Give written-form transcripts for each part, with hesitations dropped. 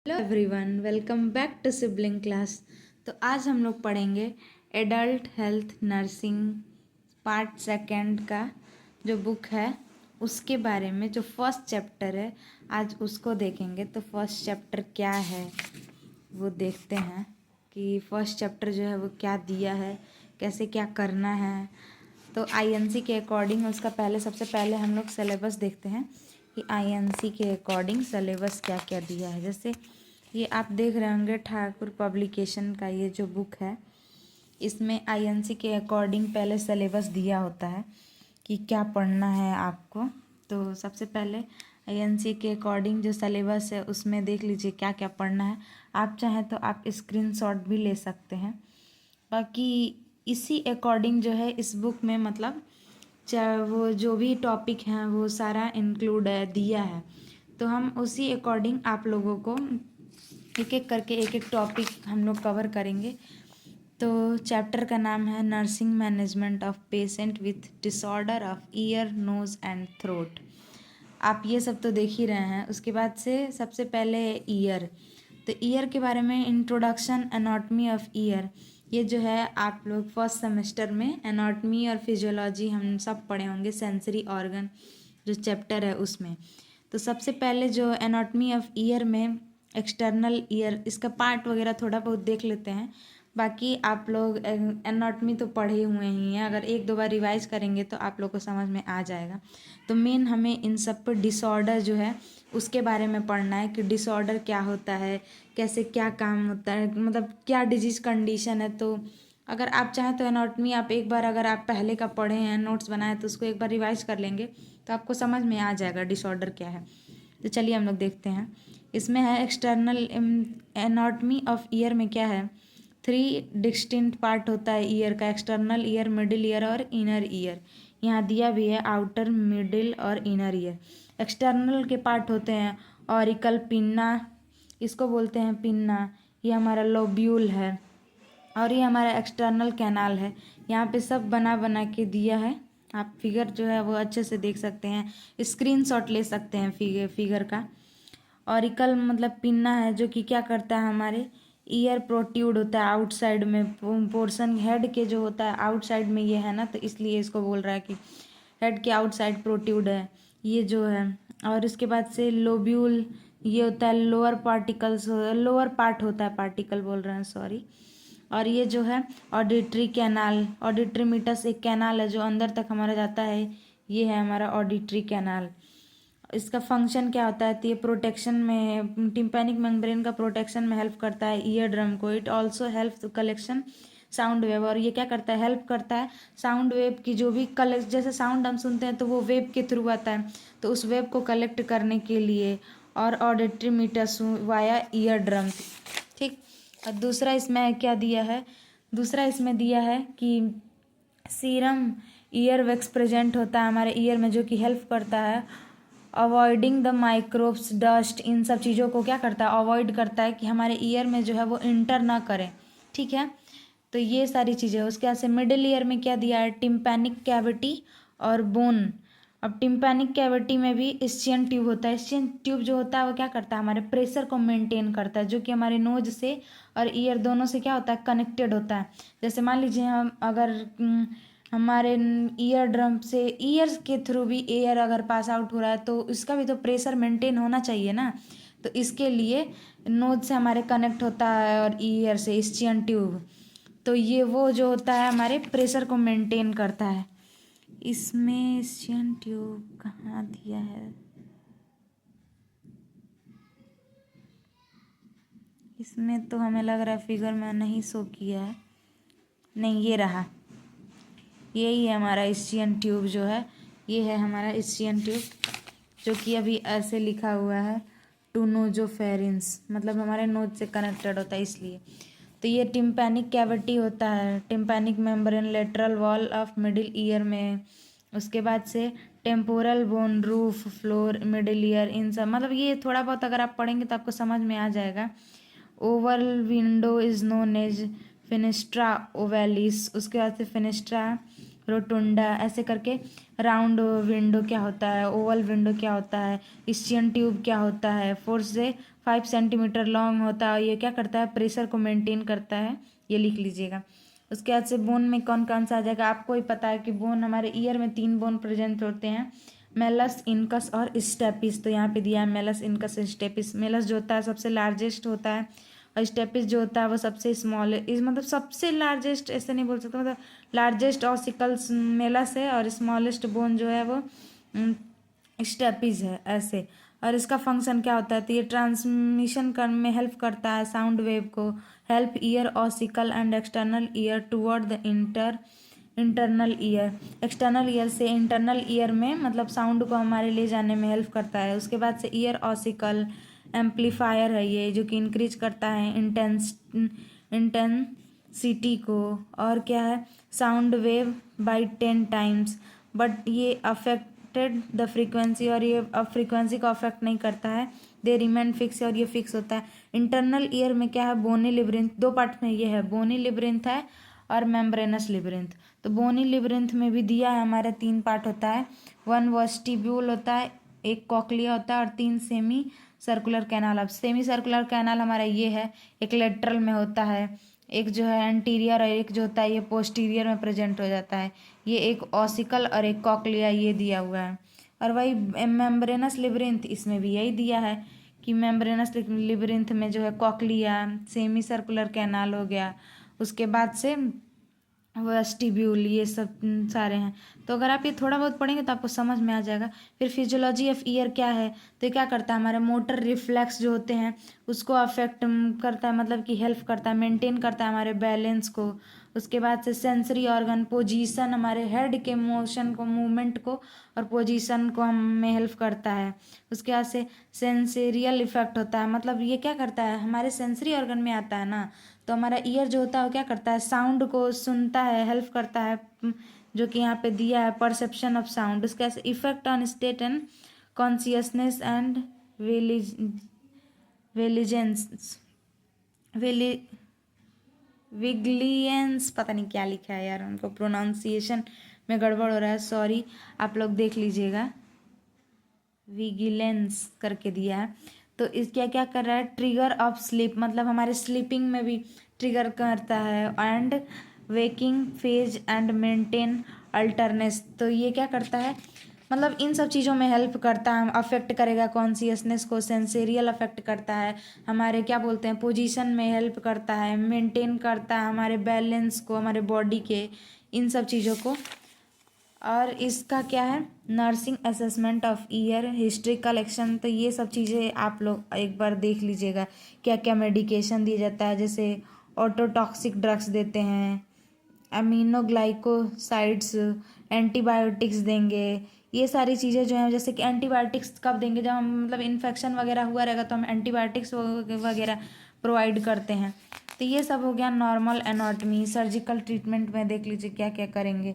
Hello everyone, welcome back to sibling class. तो आज हम लोग पढ़ेंगे adult health nursing part second का जो बुक है उसके बारे में। जो फर्स्ट चैप्टर है आज उसको देखेंगे। तो फर्स्ट चैप्टर क्या है वो देखते हैं कि फर्स्ट चैप्टर जो है वो क्या दिया है, कैसे क्या करना है। तो आईएनसी के अकॉर्डिंग उसका सबसे पहले हम लोग सिलेबस देखते हैं कि आईएनसी के अकॉर्डिंग सिलेबस क्या क्या दिया है। जैसे ये आप देख रहे होंगे ठाकुर पब्लिकेशन का ये जो बुक है, इसमें आईएनसी के अकॉर्डिंग पहले सिलेबस दिया होता है कि क्या पढ़ना है आपको। तो सबसे पहले आईएनसी के अकॉर्डिंग जो सिलेबस है उसमें देख लीजिए क्या क्या पढ़ना है। आप चाहें तो आप स्क्रीनशॉट भी ले सकते हैं। बाकी इसी अकॉर्डिंग जो है इस बुक में मतलब चाहे वो जो भी टॉपिक हैं वो सारा इंक्लूड है, दिया है। तो हम उसी अकॉर्डिंग आप लोगों को एक एक करके एक एक टॉपिक हम लोग कवर करेंगे। तो चैप्टर का नाम है nursing management of patient with disorder of ear nose and throat. आप ये सब तो देख ही रहे हैं। उसके बाद से सबसे पहले ईयर। तो ईयर के बारे में इंट्रोडक्शन एनाटॉमी ऑफ ईयर, ये जो है आप लोग फर्स्ट सेमेस्टर में एनाटॉमी और फिजियोलॉजी हम सब पढ़े होंगे, सेंसरी ऑर्गन जो चैप्टर है उसमें। तो सबसे पहले जो एनाटॉमी ऑफ ईयर में एक्सटर्नल ईयर, इसका पार्ट वगैरह थोड़ा बहुत देख लेते हैं। बाकी आप लोग एनाटॉमी तो पढ़े हुए ही हैं, अगर एक दो बार रिवाइज करेंगे तो आप लोग को समझ में आ जाएगा। तो मेन हमें इन सब पर डिसऑर्डर जो है उसके बारे में पढ़ना है कि डिसऑर्डर क्या होता है, कैसे क्या काम होता है, मतलब क्या डिजीज कंडीशन है। तो अगर आप चाहें तो एनाटॉमी आप एक बार, अगर आप पहले का पढ़े हैं, नोट्स बनाए, तो उसको एक बार रिवाइज कर लेंगे तो आपको समझ में आ जाएगा डिसऑर्डर क्या है। तो चलिए हम लोग देखते हैं। इसमें है एक्सटर्नल एनाटॉमी ऑफ ईयर में क्या है, 3 डिस्टिंक्ट पार्ट होता है ईयर का, एक्सटर्नल ईयर, मिडिल ईयर और इनर ईयर। यहाँ दिया भी है आउटर, मिडिल और इनर ईयर। एक्सटर्नल के पार्ट होते हैं ऑरिकल, पिन्ना, इसको बोलते हैं पिन्ना, ये हमारा लोब्यूल है, और ये हमारा एक्सटर्नल कैनाल है। यहाँ पे सब बना बना के दिया है। आप फिगर जो है वो अच्छे से देख सकते हैं, स्क्रीनशॉट ले सकते हैं फिगर का। ऑरिकल मतलब पिन्ना है जो कि क्या करता है, हमारे ईयर प्रोट्यूड होता है आउटसाइड में, पोर्शन हेड के जो होता है आउटसाइड में ये है ना, तो इसलिए इसको बोल रहा है कि हेड के आउटसाइड प्रोट्यूड है ये जो है। और इसके बाद से लोब्यूल, ये होता है लोअर पार्टिकल्स, लोअर पार्ट होता है, पार्टिकल बोल रहे हैं सॉरी। और ये जो है ऑडिटरी कैनाल, ऑडिटरी मीटस एक कैनाल है जो अंदर तक हमारा जाता है, ये है हमारा ऑडिटरी कैनाल। इसका फंक्शन क्या होता है, तो ये प्रोटेक्शन में, टिम्पैनिक मेम्ब्रेन का प्रोटेक्शन में हेल्प करता है ईयर ड्रम को। It also help to collection sound wave, और ये क्या करता है, हेल्प करता है साउंड वेव की जो भी कलेक्ट, जैसे साउंड हम सुनते हैं तो वो वेव के थ्रू आता है, तो उस वेव को कलेक्ट करने के लिए। और auditory meatus via ear drum, ठीक। और दूसरा इसमें क्या दिया है, दूसरा इसमें दिया है कि सीरम ईयर वैक्स प्रेजेंट होता है हमारे ईयर में, जो कि हेल्प करता है अवॉइडिंग द माइक्रोब्स, डस्ट, इन सब चीज़ों को क्या करता है, अवॉइड करता है कि हमारे ईयर में जो है वो इंटर ना करें, ठीक है। तो ये सारी चीज़ें। उसके बाद से मिडिल ईयर में क्या दिया है, टिम्पैनिक कैविटी और बोन। अब टिम्पैनिक कैविटी में भी स्चियन ट्यूब होता है। स्चियन ट्यूब जो होता है वो क्या करता है, हमारे प्रेशर को मेंटेन करता है, जो कि हमारे नोज से और ईयर दोनों से क्या होता है, कनेक्टेड होता है। जैसे मान लीजिए हम अगर हमारे ईयर ड्रम से ईयर्स के थ्रू भी एयर अगर पास आउट हो रहा है तो इसका भी तो प्रेशर मेंटेन होना चाहिए ना। तो इसके लिए नोज से हमारे कनेक्ट होता है और ईयर से स्चियन ट्यूब, तो ये वो जो होता है हमारे प्रेशर को मेंटेन करता है। इसमें स्चियन ट्यूब कहाँ दिया है, इसमें तो हमें लग रहा है फिगर में नहीं शो किया है, नहीं ये रहा, यही है हमारा स्चियन ट्यूब जो है, ये है हमारा स्चियन ट्यूब, जो कि अभी ऐसे लिखा हुआ है टू नोजोफेरिंस, मतलब हमारे नोज से कनेक्टेड होता है इसलिए। तो ये टिम्पैनिक कैविटी होता है, tympanic membrane lateral wall of middle ear में। उसके बाद से temporal bone, roof, floor, middle ear, इन सब, मतलब ये थोड़ा बहुत अगर आप पढ़ेंगे तो आपको समझ में आ जाएगा। Oval window is known as fenestra ovalis, उसके बाद से फिनिस्ट्रा रोटुंडा, ऐसे करके। राउंड विंडो क्या होता है, ओवल विंडो क्या होता है, स्चियन ट्यूब क्या होता है, फोर्थ से 5 सेंटीमीटर लॉन्ग होता है। ये क्या करता है, प्रेशर को मेंटेन करता है, ये लिख लीजिएगा। उसके बाद से बोन में कौन कौन सा आ जाएगा, आपको ही पता है कि बोन हमारे ईयर में 3 बोन प्रेजेंट होते हैं, मेलस, इनकस और स्टेपिस। तो यहाँ पे दिया है मेलस, इनकस, स्टेपिस। मेलस जो होता है सबसे लार्जेस्ट होता है और स्टेपिस जो होता है वो सबसे स्मॉल इस मतलब सबसे लार्जेस्ट ऐसे नहीं बोल सकते, मतलब लार्जेस्ट ऑसिकल्स मेलस है और स्मॉलेस्ट बोन जो है वो स्टेपिस है ऐसे। और इसका फंक्शन क्या होता है, तो ये ट्रांसमिशन कर में हेल्प करता है साउंड वेव को, help year ossicle and external ear toward the internal ear. External ear से इंटरनल ईयर में मतलब साउंड को हमारे ले जाने में हेल्प करता है। उसके बाद से ईयर ऑसिकल एम्पलीफायर है ये, जो कि इंक्रीज करता है इंटेंसिटी को। और क्या है, sound wave by 10 times, but ये अफेक्टेड द फ्रीक्वेंसी, और ये अब फ्रीक्वेंसी को अफेक्ट नहीं करता है, दे रिमेन फिक्स, और ये फिक्स होता है। इंटरनल ईयर में क्या है, बोनी लिब्रिंथ, 2 पार्ट में ये है, बोनी लिब्रिंथ है और मेम्ब्रेनस लिब्रिंथ। तो बोनी लिब्रिंथ में भी दिया है हमारे 3 पार्ट होता है, 1 वेस्टिब्यूल होता है, 1 कॉक्लिया होता है और 3 सेमी सर्कुलर कैनाल। अब सेमी सर्कुलर कैनाल हमारा ये है, एक लेटरल में होता है, एक जो है एंटीरियर और एक जो होता है ये पोस्टीरियर में प्रेजेंट हो जाता है। ये एक ऑसिकल और एक कॉक्लिया ये दिया हुआ है। और वही मेम्ब्रेनस लिब्रिंथ, इसमें भी यही दिया है कि मेम्ब्रेनस लिब्रिंथ में जो है कॉक्लिया, सेमी सर्कुलर कैनाल हो गया, उसके बाद से वेस्टिब्यूल, ये सब सारे हैं। तो अगर आप ये थोड़ा बहुत पढ़ेंगे तो आपको समझ में आ जाएगा। फिर फिजियोलॉजी ऑफ ईयर क्या है, तो ये क्या करता है, हमारे मोटर रिफ्लेक्स जो होते हैं उसको अफेक्ट करता है, मतलब कि हेल्प करता है, मेंटेन करता है हमारे बैलेंस को। उसके बाद से सेंसरी ऑर्गन, पोजीशन, हमारे हेड के मोशन को, मूवमेंट को और पोजीशन को हमें हेल्प करता है। उसके बाद से सेंसेरियल इफेक्ट होता है, मतलब ये क्या करता है, हमारे सेंसरी ऑर्गन में आता है ना, तो हमारा ईयर जो होता है वो क्या करता है, साउंड को सुनता है, हेल्प करता है, जो कि यहाँ पे दिया है परसेप्शन ऑफ साउंड। उसका effect on state and consciousness and vigilance vigilance, पता नहीं क्या लिखा है यार, उनको प्रोनाउंसिएशन में गड़बड़ हो रहा है, सॉरी, आप लोग देख लीजिएगा, विगिलेंस करके दिया है। तो इस क्या क्या कर रहा है, ट्रिगर ऑफ स्लीप, मतलब हमारे स्लीपिंग में भी ट्रिगर करता है, and waking phase and maintain alertness. तो ये क्या करता है, मतलब इन सब चीज़ों में हेल्प करता है, अफेक्ट करेगा कॉन्शियसनेस को, सेंसेरियल अफेक्ट करता है, हमारे क्या बोलते हैं पोजीशन में हेल्प करता है, मेंटेन करता है हमारे बैलेंस को, हमारे बॉडी के, इन सब चीज़ों को। और इसका क्या है, nursing assessment of year, history collection. तो ये सब चीज़ें आप लोग एक बार देख लीजिएगा, क्या क्या मेडिकेशन दिया जाता है, जैसे ऑटोटॉक्सिक ड्रग्स देते हैं, अमीनोग्लाइकोसाइड्स, एंटीबायोटिक्स देंगे। ये सारी चीज़ें जो हैं, जैसे कि एंटीबायोटिक्स कब देंगे, जब हम मतलब इन्फेक्शन वगैरह हुआ रहेगा तो हम एंटीबायोटिक्स वगैरह प्रोवाइड करते हैं। तो ये सब हो गया नॉर्मल एनाटॉमी। सर्जिकल ट्रीटमेंट में देख लीजिए क्या क्या करेंगे।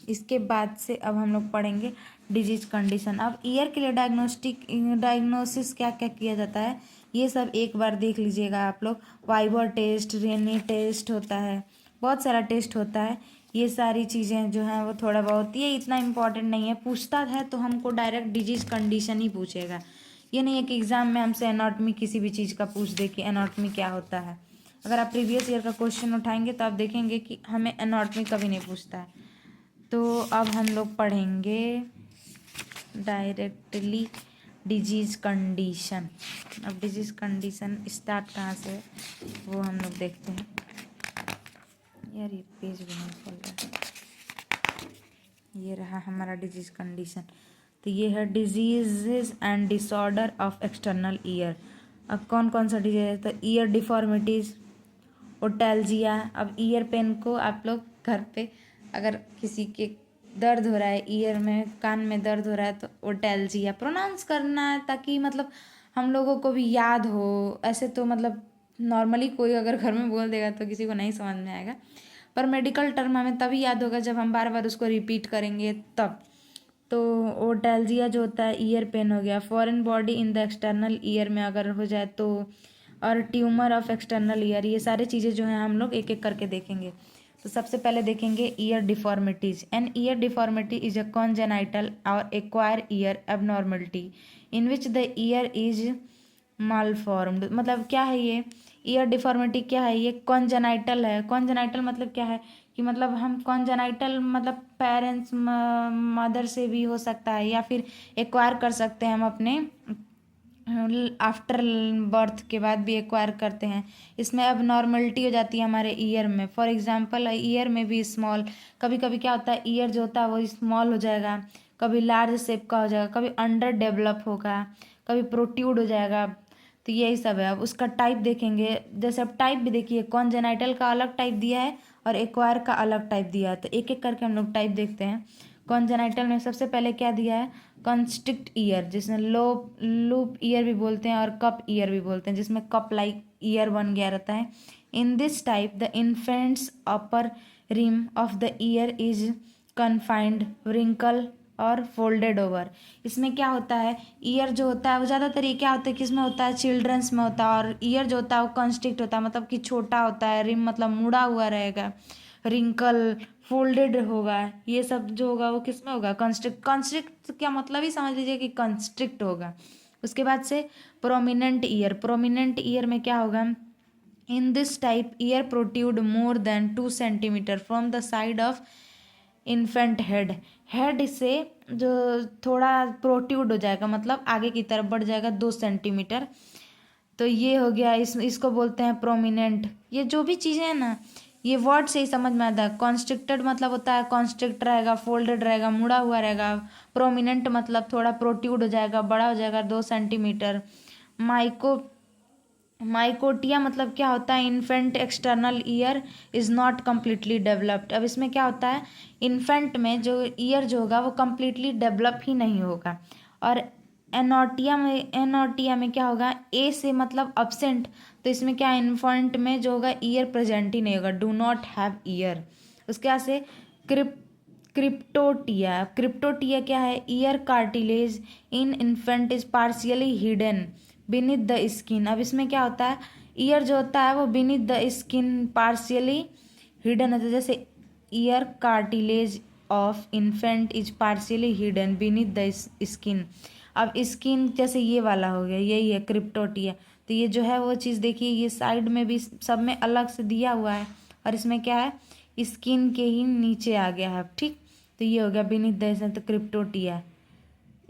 इसके बाद से अब हम लोग पढ़ेंगे डिजीज कंडीशन। अब ईयर के लिए डायग्नोसिस क्या क्या किया जाता है, ये सब एक बार देख लीजिएगा आप लोग। वाइबर टेस्ट, रेनी टेस्ट होता है, बहुत सारा टेस्ट होता है। ये सारी चीज़ें जो हैं वो थोड़ा बहुत, ये इतना इम्पोर्टेंट नहीं है, पूछता है तो हमको डायरेक्ट डिजीज कंडीशन ही पूछेगा। ये नहीं है कि एग्ज़ाम में हमसे एनाटॉमी किसी भी चीज़ का पूछ दे कि एनाटॉमी क्या होता है। अगर आप प्रीवियस ईयर का क्वेश्चन उठाएंगे तो आप देखेंगे कि हमें एनाटॉमी कभी नहीं पूछता है। तो अब हम लोग पढ़ेंगे डायरेक्टली डिजीज़ कंडीशन। अब डिजीज़ कंडीशन स्टार्ट कहाँ से है वो हम लोग देखते हैं। यार ये पेज भी नहीं खोल रहा है। ये रहा हमारा डिजीज़ कंडीशन। तो ये है disease and disorder of external ear. अब कौन कौन सा डिजीज है, तो ईयर डिफॉर्मिटीज़, ओटैल्जिया। अब ईयर पेन को आप लोग घर पे अगर किसी के दर्द हो रहा है, ईयर में, कान में दर्द हो रहा है, तो ओटैल्जिया प्रोनाउंस करना है, ताकि मतलब हम लोगों को भी याद हो। ऐसे तो मतलब नॉर्मली कोई अगर घर में बोल देगा तो किसी को नहीं समझ में आएगा, पर मेडिकल टर्म हमें तभी याद होगा जब हम बार बार उसको रिपीट करेंगे तब। तो ओटैल्जिया जो होता है ईयर पेन हो गया। Foreign body in the external ear में अगर हो जाए तो, और ट्यूमर ऑफ एक्सटर्नल ईयर, ये सारी चीज़ें जो हैं हम लोग एक एक करके देखेंगे। तो सबसे पहले देखेंगे ear deformities. An ear deformity is a congenital और acquire ear abnormality in which the ear is malformed. मतलब क्या है ये ईयर डिफॉर्मिटी, क्या है ये कॉन्जेनाइटल है। कॉन्जेनाइटल मतलब क्या है कि मतलब हम कॉन्जेनाइटल मतलब पेरेंट्स मदर से भी हो सकता है या फिर एक्वायर कर सकते हैं हम अपने आफ्टर बर्थ के बाद भी एक्वायर करते हैं। इसमें अब नॉर्मलिटी हो जाती है हमारे ईयर में। फॉर एग्जांपल ईयर में भी स्मॉल, कभी कभी क्या होता है ईयर जो होता है वो स्मॉल हो जाएगा, कभी लार्ज शेप का हो जाएगा, कभी अंडर डेवलप होगा, कभी प्रोट्यूड हो जाएगा। तो यही सब है। अब उसका टाइप देखेंगे। जैसे अब टाइप भी देखिए, कॉन्जेनाइटल का अलग टाइप दिया है और एक्वायर का अलग टाइप दिया है। तो एक एक करके हम लोग टाइप देखते हैं। कॉन्जेनाइटल में सबसे पहले क्या दिया है, कॉन्स्ट्रिक्ट ईयर, जिसमें लूप ईयर भी बोलते हैं और कप ईयर भी बोलते हैं, जिसमें कप लाइक ईयर बन गया रहता है। In this type the infants upper rim of the ear is confined wrinkle और फोल्डेड ओवर। इसमें क्या होता है, ईयर जो होता है वो ज़्यादातर ये क्या होता है, किसमें होता है, चिल्ड्रंस में होता है। और ईयर जो होता है वो कॉन्स्ट्रिक्ट होता है, मतलब कि छोटा होता है। रिम मतलब मुड़ा हुआ रहेगा, रिंकल फोल्डेड होगा। ये सब जो होगा वो किस में होगा, कंस्ट्रिक्ट। कंस्ट्रिक्ट क्या मतलब ही समझ लीजिए कि कंस्ट्रिक्ट होगा। उसके बाद से प्रोमिनेंट ईयर। प्रोमिनेंट ईयर में क्या होगा, इन this type year protrude more than 2 centimetre from the side of infant head. Head से जो थोड़ा प्रोट्यूड हो जाएगा, मतलब आगे की तरफ बढ़ जाएगा 2 सेंटीमीटर। तो ये हो गया, इसको बोलते हैं प्रोमिनेंट। ये जो भी चीज़ें हैं ना, ये वर्ड से ही समझ में आता है। कॉन्स्ट्रिक्टेड मतलब होता है कॉन्स्ट्रिक्ट रहेगा, फोल्डेड रहेगा, मुड़ा हुआ रहेगा। प्रोमिनेंट मतलब थोड़ा प्रोट्यूड हो जाएगा, बड़ा हो जाएगा 2 सेंटीमीटर। माइको माइकोटिया मतलब क्या होता है, infant external ear is not completely developed. अब इसमें क्या होता है, इन्फेंट में जो ईयर जो होगा वो कम्प्लीटली डेवलप ही नहीं होगा। और एनोटिया में क्या होगा, ए से मतलब अब्सेंट। तो इसमें क्या, इन्फेंट में जो होगा ईयर प्रेजेंट ही नहीं होगा, डू नॉट हैव ईयर। उसके बाद से क्रिप्टोटिया। क्रिप्टोटिया क्या है, year cartilage in infant is partially hidden beneath the skin. अब इसमें क्या होता है, ईयर जो होता है वो beneath the skin partially hidden होता है। जैसे year cartilage of infant is partially hidden beneath the skin. अब स्किन जैसे ये वाला हो गया, यही है क्रिप्टोटिया। तो ये जो है वो चीज़ देखिए, ये साइड में भी सब में अलग से दिया हुआ है और इसमें क्या है, स्किन के ही नीचे आ गया है। ठीक, तो ये हो गया बीनीथ द, तो क्रिप्टोटिया।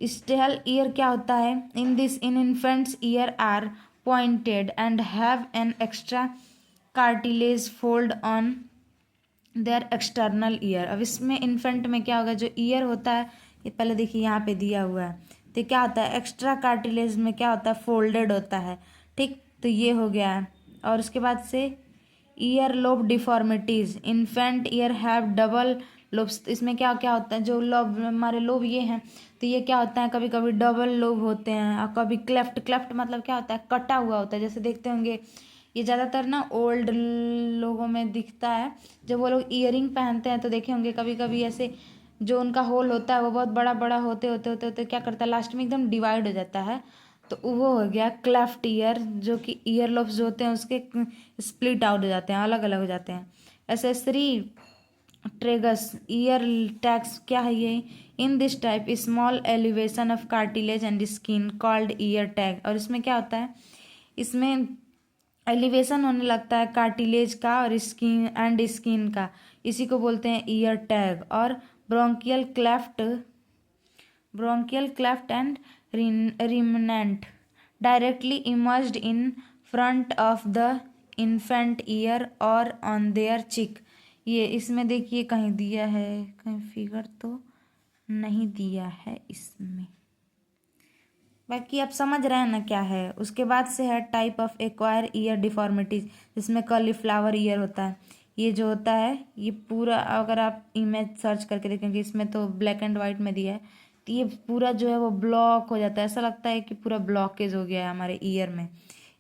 स्टेल ईयर क्या होता है, in infants ear are pointed and have an extra cartilage fold on their external ear. अब इसमें इन्फेंट में क्या होगा, जो ईयर होता है, ये पहले देखिए यहाँ पे दिया हुआ है। तो क्या होता है, एक्स्ट्रा कार्टिलेज में क्या होता है, फोल्डेड होता है। ठीक, तो ये हो गया है। और उसके बाद से ear lobe deformities, infant year have double lobes. इसमें क्या क्या होता है, जो लोब हमारे लोब ये हैं, तो ये क्या होता है, कभी कभी डबल लोब होते हैं और कभी क्लेफ्ट। क्लेफ्ट मतलब क्या होता है, कटा हुआ होता है। जैसे देखते होंगे ये ज़्यादातर ना ओल्ड लोगों में दिखता है, जब वो लोग ईयरिंग पहनते हैं तो देखे होंगे कभी कभी ऐसे जो उनका होल होता है वो बहुत बड़ा बड़ा होते होते होते होते क्या करता है, लास्ट में एकदम डिवाइड हो जाता है। तो वो हो गया क्लेफ्ट ईयर, जो कि ईयर लोब्स जो होते हैं उसके स्प्लिट आउट हो जाते हैं, अलग अलग हो जाते हैं। एसेसरी ट्रेगस ईयर टैक्स क्या है ये, इन this type small elevation of cartilage and skin called year tag. और इसमें क्या होता है, इसमें एलिवेशन होने लगता है कार्टिलेज का और स्किन का, इसी को बोलते हैं ईयर टैग। और bronchial cleft and remnant directly emerged in front of the infant ear और ऑन देयर चिक। ये इसमें देखिए कहीं दिया है, कहीं फिगर तो नहीं दिया है इसमें, बाकी आप समझ रहे हैं ना क्या है। उसके बाद से है type of acquire year deformities, जिसमें कॉलीफ्लावर ईयर होता है। ये जो होता है ये पूरा, अगर आप इमेज सर्च करके देखेंगे, इसमें तो ब्लैक एंड वाइट में दिया है, तो ये पूरा जो है वो ब्लॉक हो जाता है, ऐसा लगता है कि पूरा ब्लॉकेज हो गया है हमारे ईयर में।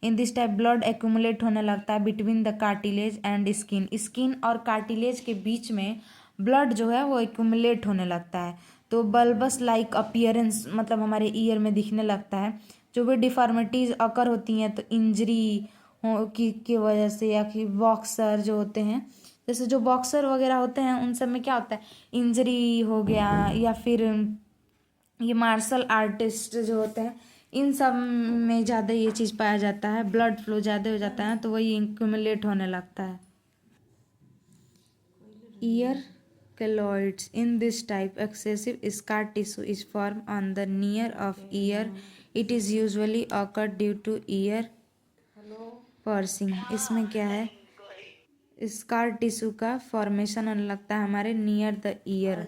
इन दिस टाइप ब्लड एक्यूमुलेट होने लगता है between the cartilage and skin और कार्टिलेज के बीच में ब्लड जो है वो एक्यूमुलेट होने लगता है। तो बल्बस लाइक अपीयरेंस मतलब हमारे ईयर में दिखने लगता है। जो भी डिफॉर्मिटीज अकर होती हैं तो इंजरी की वजह से, या कि बॉक्सर जो होते हैं जैसे जो बॉक्सर वगैरह होते हैं उन सब में क्या होता है, इंजरी हो गया या फिर ये मार्शल आर्टिस्ट जो होते हैं इन सब में ज़्यादा ये चीज़ पाया जाता है, ब्लड फ्लो ज़्यादा हो जाता है तो वही एक्यूमुलेट होने लगता है। Ear keloids in this type excessive scar tissue is form on the near of ear, it is usually occur due to ear piercing. इसमें क्या है, स्कार टिश्यू का फॉर्मेशन होने लगता है हमारे नियर द ईयर,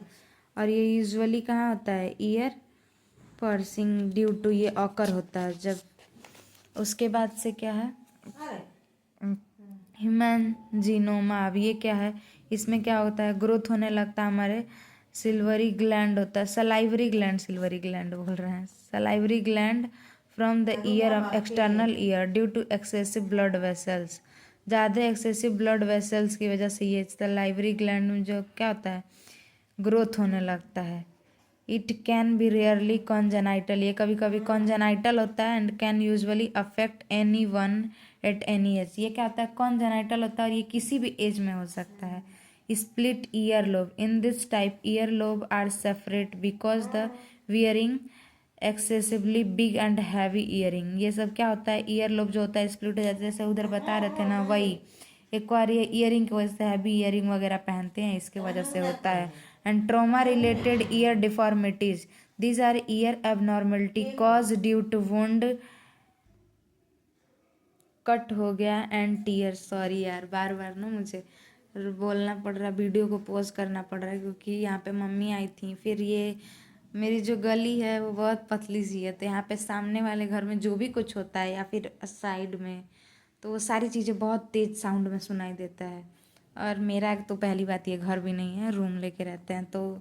और ये यूजुअली कहाँ होता है, ईयर पर्सिंग ड्यू टू ये ऑकर होता है जब। उसके बाद से क्या है, ह्यूमन जीनोमा। अब ये क्या है, इसमें क्या होता है, ग्रोथ होने लगता है हमारे सिल्वरी ग्लैंड होता है, सलाइवरी ग्लैंड, सिल्वरी ग्लैंड बोल रहे हैं, salivary gland from the ear of external ear due to excessive blood vessels. ज़्यादा एक्सेसिव ब्लड वेसल्स की वजह से ये सलाइवरी ग्लैंड में जो क्या होता है, ग्रोथ होने लगता है। It can be rarely congenital, ये कभी कभी कॉन्जेनाइटल होता है, and can usually affect any one at any as. ये क्या होता है, कॉन्जेनाइटल होता है और ये किसी भी एज में हो सकता है। Split ear lobe in this type ear lobe are separate because the wearing excessively big and heavy earring. ये सब क्या होता है, ईयर लोब जो होता है स्प्लिट हो जाता है, जैसे उधर बता रहे थे ना, वही एक बार ये ईयरिंग की वजह से हैवी ईयरिंग वगैरह पहनते हैं, इसके वजह से होता है। And trauma related ear deformities, these are ear abnormality cause due to wound, cut हो गया एंड टीयर। सॉरी यार, बार बार ना मुझे बोलना पड़ रहा, वीडियो को पॉज करना पड़ रहा है क्योंकि यहाँ पे मम्मी आई थी। फिर ये मेरी जो गली है वो बहुत पतली सी है, तो यहाँ पे सामने वाले घर में जो भी कुछ होता है या फिर साइड में, तो वो सारी चीज़ें बहुत तेज़ साउंड में सुनाई देता है। और मेरा तो पहली बात ये घर भी नहीं है, रूम लेके रहते हैं, तो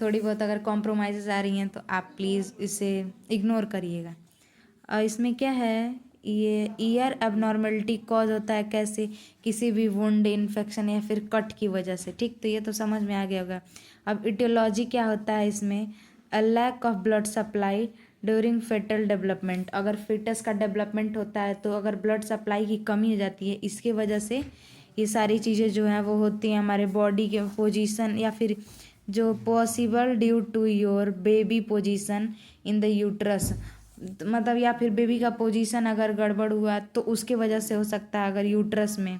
थोड़ी बहुत अगर कॉम्प्रोमाइज़ आ रही हैं तो आप प्लीज़ इसे इग्नोर करिएगा। और इसमें क्या है, ये ईयर एबनॉर्मलिटी कॉज होता है कैसे, किसी भी वुंड, इन्फेक्शन या फिर कट की वजह से। ठीक, तो ये तो समझ में आ गया होगा। अब इटियोलॉजी क्या होता है इसमें, a lack of blood supply during fetal development. अगर फिटस का डेवलपमेंट होता है तो अगर ब्लड सप्लाई की कमी हो जाती है, इसके वजह से ये सारी चीज़ें जो हैं वो होती हैं हमारे बॉडी के पोजीशन, या फिर जो possible due to your baby position in the uterus, मतलब या फिर बेबी का पोजीशन अगर गड़बड़ हुआ तो उसके वजह से हो सकता है, अगर यूट्रस में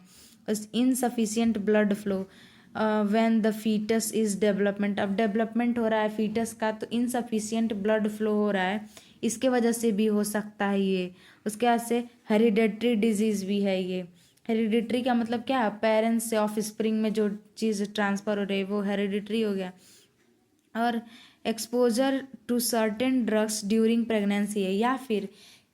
insufficient blood flow when the fetus is development. अब डेवलपमेंट हो रहा है फीटस का तो इनसफिशियंट ब्लड फ्लो हो रहा है, इसके वजह से भी हो सकता है ये। उसके बाद से हेरिडेटरी डिजीज़ भी है ये। हेरिडिटरी का मतलब क्या है, पेरेंट्स से ऑफ स्प्रिंग में जो चीज़ ट्रांसफ़र हो रही है वो हेरिडिटरी हो गया। और exposure to certain drugs during pregnancy है, या फिर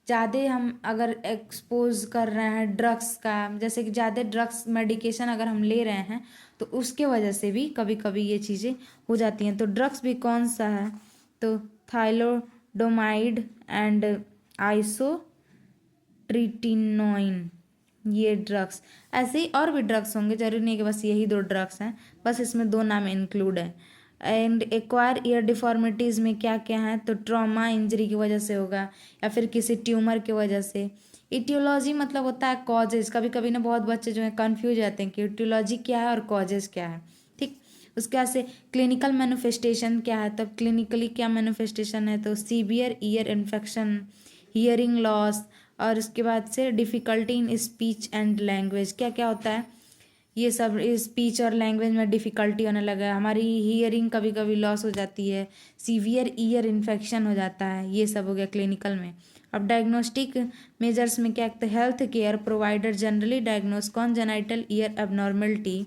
ज़्यादा हम अगर एक्सपोज कर रहे हैं ड्रग्स का, जैसे कि ज़्यादा ड्रग्स मेडिकेशन अगर हम ले रहे हैं तो उसके वजह से भी कभी कभी ये चीज़ें हो जाती हैं। तो ड्रग्स भी कौन सा है, तो थाइलोडोमाइड एंड आइसोट्रिटिनोइन, ये ड्रग्स। ऐसे ही और भी ड्रग्स होंगे, जरूरी नहीं कि बस यही 2 ड्रग्स हैं, बस इसमें 2 नाम इंक्लूड है। एंड एक्वायर ईयर डिफॉर्मिटीज़ में क्या क्या है, तो ट्रॉमा इंजरी की वजह से होगा या फिर किसी ट्यूमर की वजह से। इटियोलॉजी मतलब होता है कॉजेज। कभी कभी ना बहुत बच्चे जो है कन्फ्यूज रहते हैं कि इटियोलॉजी क्या है और कॉजेज क्या है। ठीक, उसके बाद से क्लिनिकल मैनिफेस्टेशन क्या है, तब क्लिनिकली क्या मैनिफेस्टेशन है, तो severe ear infection, hearing loss, और उसके बाद से difficulty in speech and language. क्या क्या होता है, ये सब स्पीच और लैंग्वेज में डिफ़िकल्टी होने लगा है, हमारी हियरिंग कभी कभी लॉस हो जाती है, सीवियर ईयर इन्फेक्शन हो जाता है, ये सब हो गया क्लिनिकल में। अब डायग्नोस्टिक मेजर्स में क्या, तो health care provider generally diagnose congenital ear abnormality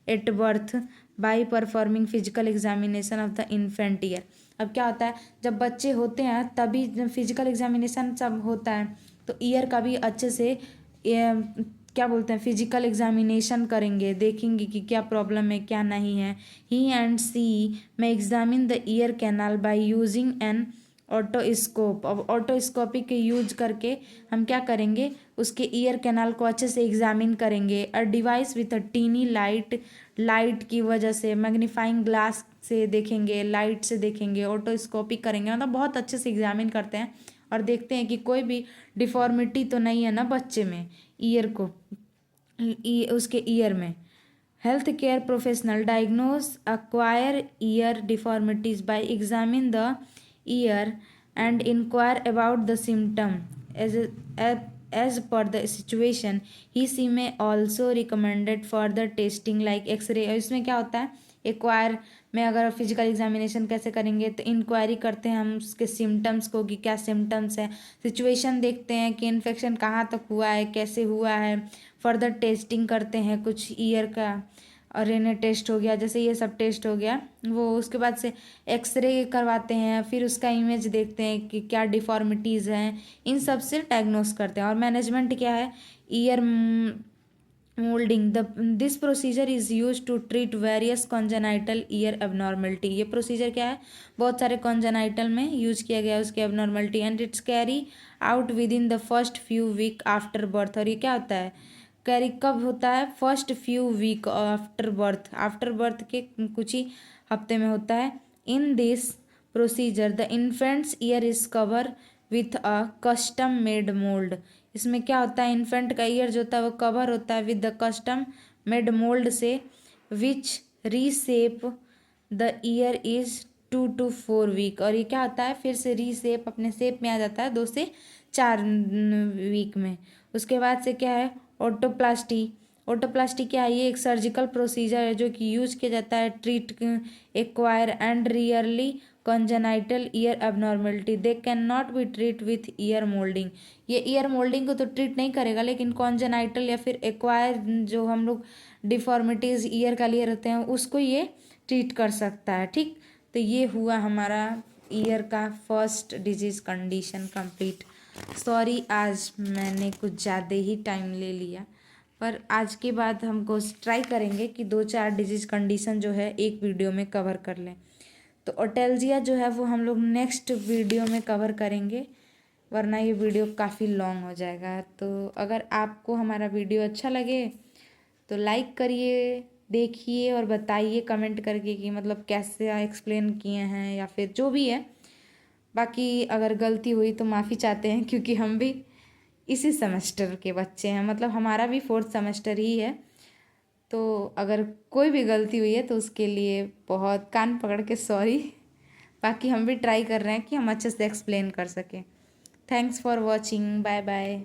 at birth by performing physical examination of the infant year. अब क्या होता है, जब बच्चे होते हैं तभी फिजिकल एग्जामिनेशन सब होता है, तो ईयर का भी अच्छे से क्या बोलते हैं फिजिकल एग्जामिनेशन करेंगे, देखेंगे कि क्या प्रॉब्लम है क्या नहीं है। ही एंड सी में examine the ear canal by using an otoscope. अब ऑटोस्कोपी के यूज करके हम क्या करेंगे, उसके ईयर कैनाल को अच्छे से एग्जामिन करेंगे। A device with a tiny light, light की वजह से मैग्नीफाइंग ग्लास से देखेंगे, लाइट से देखेंगे, ऑटोस्कोपी करेंगे, मतलब बहुत अच्छे से एग्जामिन करते हैं और देखते हैं कि कोई भी डिफॉर्मिटी तो नहीं है ना बच्चे में, ईयर को उसके ईयर में Healthcare professional diagnose acquire ear deformities by examine the ear and inquire about the symptom as per the situation. He may also recommended further testing like X-ray. इसमें क्या होता है, एक्वायर में अगर फिजिकल एग्जामिनेशन कैसे करेंगे तो इंक्वायरी करते हैं हम उसके सिम्टम्स को कि क्या सिम्टम्स है, सिचुएशन देखते हैं कि इन्फेक्शन कहाँ तक हुआ है, कैसे हुआ है, फर्दर टेस्टिंग करते हैं कुछ ईयर का और इन्हें टेस्ट हो गया, जैसे ये सब टेस्ट हो गया वो उसके बाद से एक्सरे करवाते हैं, फिर उसका इमेज देखते हैं कि क्या डिफॉर्मिटीज़ हैं, इन सब से डायग्नोस करते हैं। और मैनेजमेंट क्या है, ear moulding this procedure is use to treat various congenital ear abnormality. ये प्रोसीजर क्या है, बहुत सारे कॉन्जेनाइटल में यूज किया गया है उसके abnormality and it's carry out within the first few week after birth. और ये क्या होता है, कैरी कब होता है, first few week after birth, after birth के कुछ ही हफ्ते में होता है। In this procedure the infant's ear is cover with a custom made mould. इसमें क्या होता है, इन्फेंट का ईयर जो होता है वो कवर होता है with the custom made mould से, which reshape the ear is 2 to 4 week. और ये क्या होता है, फिर से रीसेप अपने शेप में आ जाता है 2 से 4 वीक में। उसके बाद से क्या है, ओटोप्लास्टी। ओटोप्लास्टी क्या है, ये एक सर्जिकल प्रोसीजर है जो कि यूज किया जाता है treat acquire and rarely congenital ear abnormality. They can not be treat with year moulding. ये ईयर मोल्डिंग को तो ट्रीट नहीं करेगा, लेकिन कॉन्जेनाइटल या फिर एक्वायर जो हम लोग डिफॉर्मिटीज़ ईयर का लिए रहते हैं उसको ये ट्रीट कर सकता है। ठीक, तो ये हुआ हमारा ईयर का first disease condition complete. Sorry आज मैंने कुछ ज़्यादा ही टाइम ले लिया, पर आज के बाद हमको ट्राई करेंगे कि 2-4 डिजीज़ कंडीशन जो है एक वीडियो में कवर कर लें। तो ओटेल्जिया जो है वो हम लोग नेक्स्ट वीडियो में कवर करेंगे, वरना ये वीडियो काफ़ी लॉन्ग हो जाएगा। तो अगर आपको हमारा वीडियो अच्छा लगे तो लाइक करिए, देखिए और बताइए कमेंट करके कि मतलब कैसे एक्सप्लेन किए हैं या फिर जो भी है। बाकी अगर गलती हुई तो माफ़ी चाहते हैं, क्योंकि हम भी इसी सेमेस्टर के बच्चे हैं, मतलब हमारा भी 4th सेमेस्टर ही है। तो अगर कोई भी गलती हुई है तो उसके लिए बहुत कान पकड़ के सॉरी। बाकी हम भी ट्राई कर रहे हैं कि हम अच्छे से एक्सप्लेन कर सकें। Thanks for watching, bye bye.